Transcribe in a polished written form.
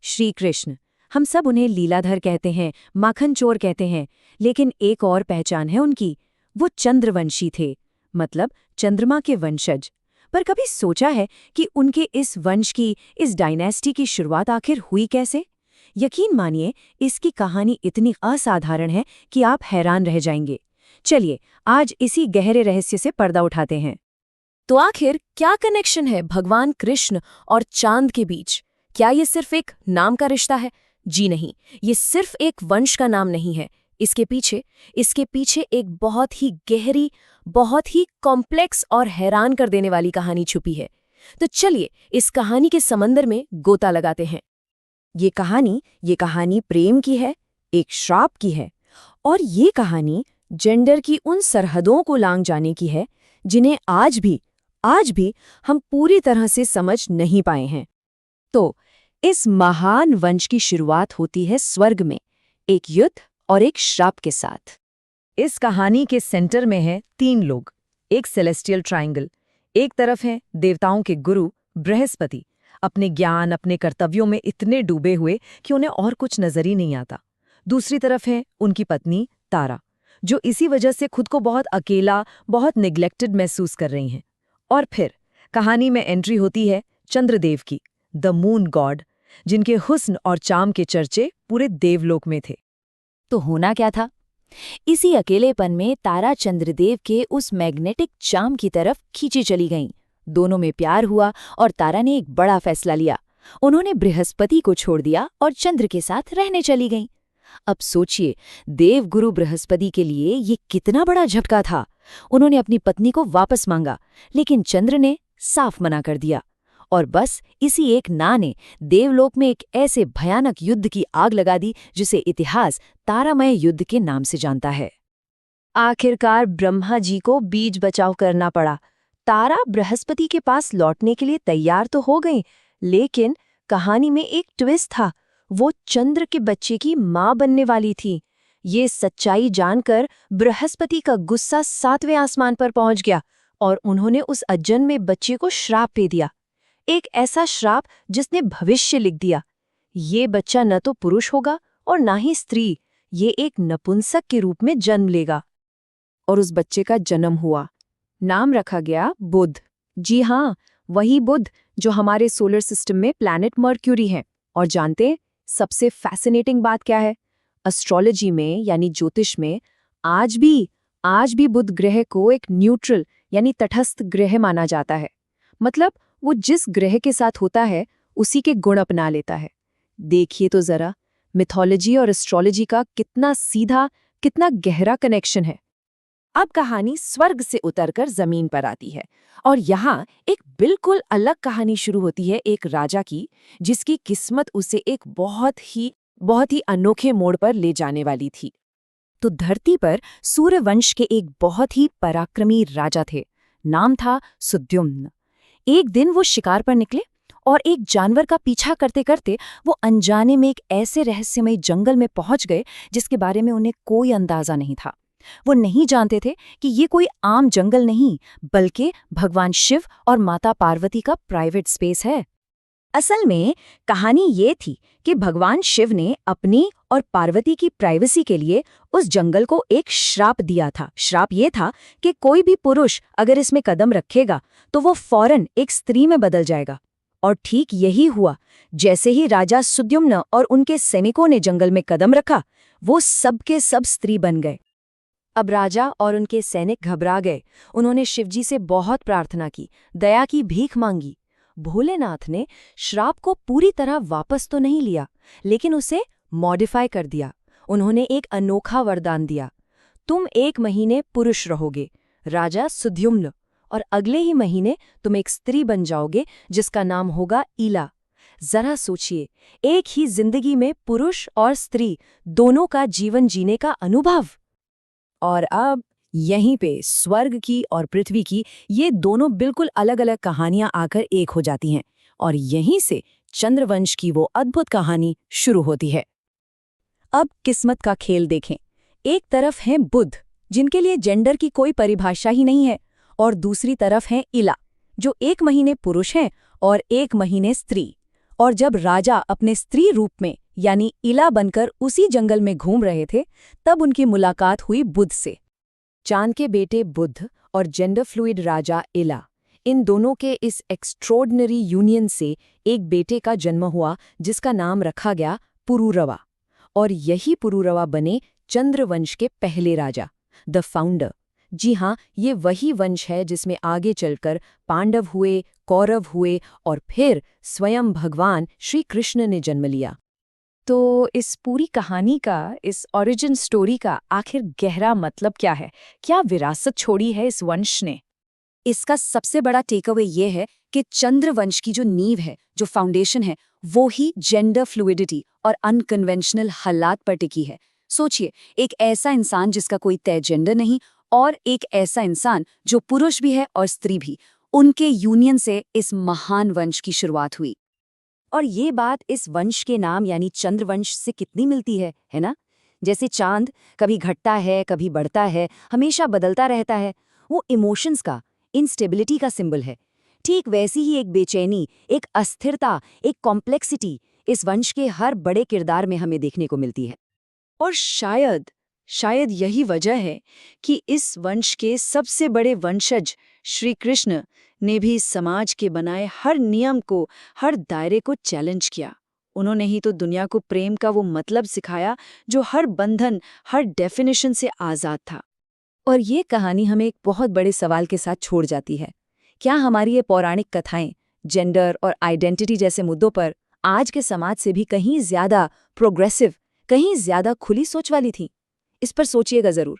श्री कृष्ण। हम सब उन्हें लीलाधर कहते हैं, माखन चोर कहते हैं, लेकिन एक और पहचान है उनकी। वो चंद्रवंशी थे, मतलब चंद्रमा के वंशज। पर कभी सोचा है कि उनके इस वंश की, इस डायनेस्टी की शुरुआत आखिर हुई कैसे? यकीन मानिए, इसकी कहानी इतनी असाधारण है कि आप हैरान रह जाएंगे। चलिए, आज इसी गहरे रहस्य से पर्दा उठाते हैं। तो आखिर क्या कनेक्शन है भगवान कृष्ण और चांद के बीच? क्या ये सिर्फ एक नाम का रिश्ता है? जी नहीं, ये सिर्फ एक वंश का नाम नहीं है। इसके पीछे एक बहुत ही गहरी, बहुत ही कॉम्प्लेक्स और हैरान कर देने वाली कहानी छुपी है। तो चलिए इस कहानी के समंदर में गोता लगाते हैं। ये कहानी प्रेम की है, एक श्राप की है, और ये कहानी जेंडर की उन सरहदों को लांघ जाने की है जिन्हें आज भी हम पूरी तरह से समझ नहीं पाए हैं। तो इस महान वंश की शुरुआत होती है स्वर्ग में, एक युद्ध और एक श्राप के साथ। इस कहानी के सेंटर में है 3 लोग, एक सेलेस्टियल ट्रायंगल। एक तरफ हैं देवताओं के गुरु बृहस्पति, अपने ज्ञान, अपने कर्तव्यों में इतने डूबे हुए कि उन्हें और कुछ नजर ही नहीं आता। दूसरी तरफ है उनकी पत्नी तारा, जो इसी वजह से खुद को बहुत अकेला, बहुत निग्लेक्टेड महसूस कर रही हैं। और फिर कहानी में एंट्री होती है चंद्रदेव की, द मून गॉड, जिनके हुस्न और चाम के चर्चे पूरे देवलोक में थे। तो होना क्या था? इसी अकेलेपन में तारा चंद्रदेव के उस मैग्नेटिक चाम की तरफ खींची चली गईं। दोनों में प्यार हुआ और तारा ने एक बड़ा फैसला लिया। उन्होंने बृहस्पति को छोड़ दिया और चंद्र के साथ रहने चली गईं। अब सोचिए, देवगुरु बृहस्पति के लिए ये कितना बड़ा झटका था। उन्होंने अपनी पत्नी को वापस मांगा, लेकिन चंद्र ने साफ मना कर दिया। और बस इसी एक ना ने देवलोक में एक ऐसे भयानक युद्ध की आग लगा दी जिसे इतिहास तारामय युद्ध के नाम से जानता है। आखिरकार ब्रह्मा जी को बीच बचाव करना पड़ा। तारा बृहस्पति के पास लौटने के लिए तैयार तो हो गई, लेकिन कहानी में एक ट्विस्ट था। वो चंद्र के बच्चे की मां बनने वाली थी। ये सच्चाई जानकर बृहस्पति का गुस्सा 7वें आसमान पर पहुंच गया और उन्होंने उस अजन्मे बच्चे को श्राप दे दिया। एक ऐसा श्राप जिसने भविष्य लिख दिया। ये बच्चा न तो पुरुष होगा और ना ही स्त्री, ये एक नपुंसक के रूप में जन्म लेगा। और उस बच्चे का जन्म हुआ। नाम रखा गया बुध। जी हाँ, वही बुध जो हमारे सोलर सिस्टम में प्लैनेट मर्क्यूरी है। और जानते हैं सबसे फैसिनेटिंग बात क्या है? एस्ट्रोलॉजी में यानी ज्योतिष में आज भी बुध ग्रह को एक न्यूट्रल यानी तटस्थ ग्रह माना जाता है। मतलब वो जिस ग्रह के साथ होता है उसी के गुण अपना लेता है। देखिए तो जरा, मिथोलॉजी और एस्ट्रोलॉजी का कितना सीधा, कितना गहरा कनेक्शन है। अब कहानी स्वर्ग से उतरकर जमीन पर आती है और यहाँ एक बिल्कुल अलग कहानी शुरू होती है, एक राजा की, जिसकी किस्मत उसे एक बहुत ही अनोखे मोड़ पर ले जाने वाली थी। तो धरती पर सूर्यवंश के एक बहुत ही पराक्रमी राजा थे। नाम था सुद्युम्न। एक दिन वो शिकार पर निकले और एक जानवर का पीछा करते करते वो अनजाने में एक ऐसे रहस्यमय जंगल में पहुंच गए जिसके बारे में उन्हें कोई अंदाजा नहीं था। वो नहीं जानते थे कि ये कोई आम जंगल नहीं, बल्कि भगवान शिव और माता पार्वती का प्राइवेट स्पेस है। असल में कहानी ये थी कि भगवान शिव ने अपनी और पार्वती की प्राइवेसी के लिए उस जंगल को एक श्राप दिया था। श्राप ये था कि कोई भी पुरुष अगर इसमें कदम रखेगा तो वो फौरन एक स्त्री में बदल जाएगा। और ठीक यही हुआ। जैसे ही राजा सुद्युम्न और उनके सैनिकों ने जंगल में कदम रखा, वो सब के सब स्त्री बन गए। अब राजा और उनके सैनिक घबरा गए। उन्होंने शिवजी से बहुत प्रार्थना की, दया की भीख मांगी। भोलेनाथ ने श्राप को पूरी तरह वापस तो नहीं लिया, लेकिन उसे मॉडिफाई कर दिया। उन्होंने एक अनोखा वरदान दिया, तुम 1 महीने पुरुष रहोगे, राजा सुद्युम्न, और अगले ही महीने तुम एक स्त्री बन जाओगे जिसका नाम होगा ईला। जरा सोचिए, एक ही जिंदगी में पुरुष और स्त्री दोनों का जीवन जीने का अनुभव। और अब यहीं पे स्वर्ग की और पृथ्वी की ये दोनों बिल्कुल अलग अलग कहानियां आकर एक हो जाती हैं और यहीं से चंद्रवंश की वो अद्भुत कहानी शुरू होती है। अब किस्मत का खेल देखें। एक तरफ हैं बुध, जिनके लिए जेंडर की कोई परिभाषा ही नहीं है, और दूसरी तरफ हैं इला, जो 1 महीने पुरुष हैं और 1 महीने स्त्री। और जब राजा अपने स्त्री रूप में यानी इला बनकर उसी जंगल में घूम रहे थे, तब उनकी मुलाकात हुई बुध से। चांद के बेटे बुध और जेंडर फ्लूइड राजा इला, इन दोनों के इस एक्स्ट्रॉर्डिनरी यूनियन से एक बेटे का जन्म हुआ जिसका नाम रखा गया पुरूरवा। और यही पुरूरवा बने चंद्रवंश के पहले राजा, द फाउंडर। जी हाँ, ये वही वंश है जिसमें आगे चलकर पांडव हुए, कौरव हुए और फिर स्वयं भगवान श्री कृष्ण ने जन्म लिया। तो इस पूरी कहानी का, इस ओरिजिन स्टोरी का आखिर गहरा मतलब क्या है? क्या विरासत छोड़ी है इस वंश ने? इसका सबसे बड़ा टेकअवे ये है कि चंद्रवंश की जो नींव है, जो फाउंडेशन है, वो ही जेंडर फ्लूइडिटी और अनकन्वेंशनल हालात पर टिकी है। सोचिए, एक ऐसा इंसान जिसका कोई तय जेंडर नहीं, और एक ऐसा इंसान जो पुरुष भी है और स्त्री भी, उनके यूनियन से इस महान वंश की शुरुआत हुई। और ये बात इस वंश के नाम यानी चंद्रवंश से कितनी मिलती है ना? जैसे चांद कभी घटता है, कभी बढ़ता है, हमेशा बदलता रहता है, वो इमोशंस का, इंस्टेबिलिटी का सिंबल है। ठीक वैसी ही एक बेचैनी, एक अस्थिरता, एक कॉम्प्लेक्सिटी इस वंश के हर बड़े किरदार में हमें देखने को मिलती है। और शायद यही वजह है कि इस वंश के सबसे बड़े वंशज श्री कृष्ण ने भी समाज के बनाए हर नियम को, हर दायरे को चैलेंज किया। उन्होंने ही तो दुनिया को प्रेम का वो मतलब सिखाया जो हर बंधन, हर डेफिनेशन से आज़ाद था। और ये कहानी हमें एक बहुत बड़े सवाल के साथ छोड़ जाती है। क्या हमारी ये पौराणिक कथाएं जेंडर और आइडेंटिटी जैसे मुद्दों पर आज के समाज से भी कहीं ज्यादा प्रोग्रेसिव, कहीं ज्यादा खुली सोच वाली थीं? इस पर सोचिएगा जरूर।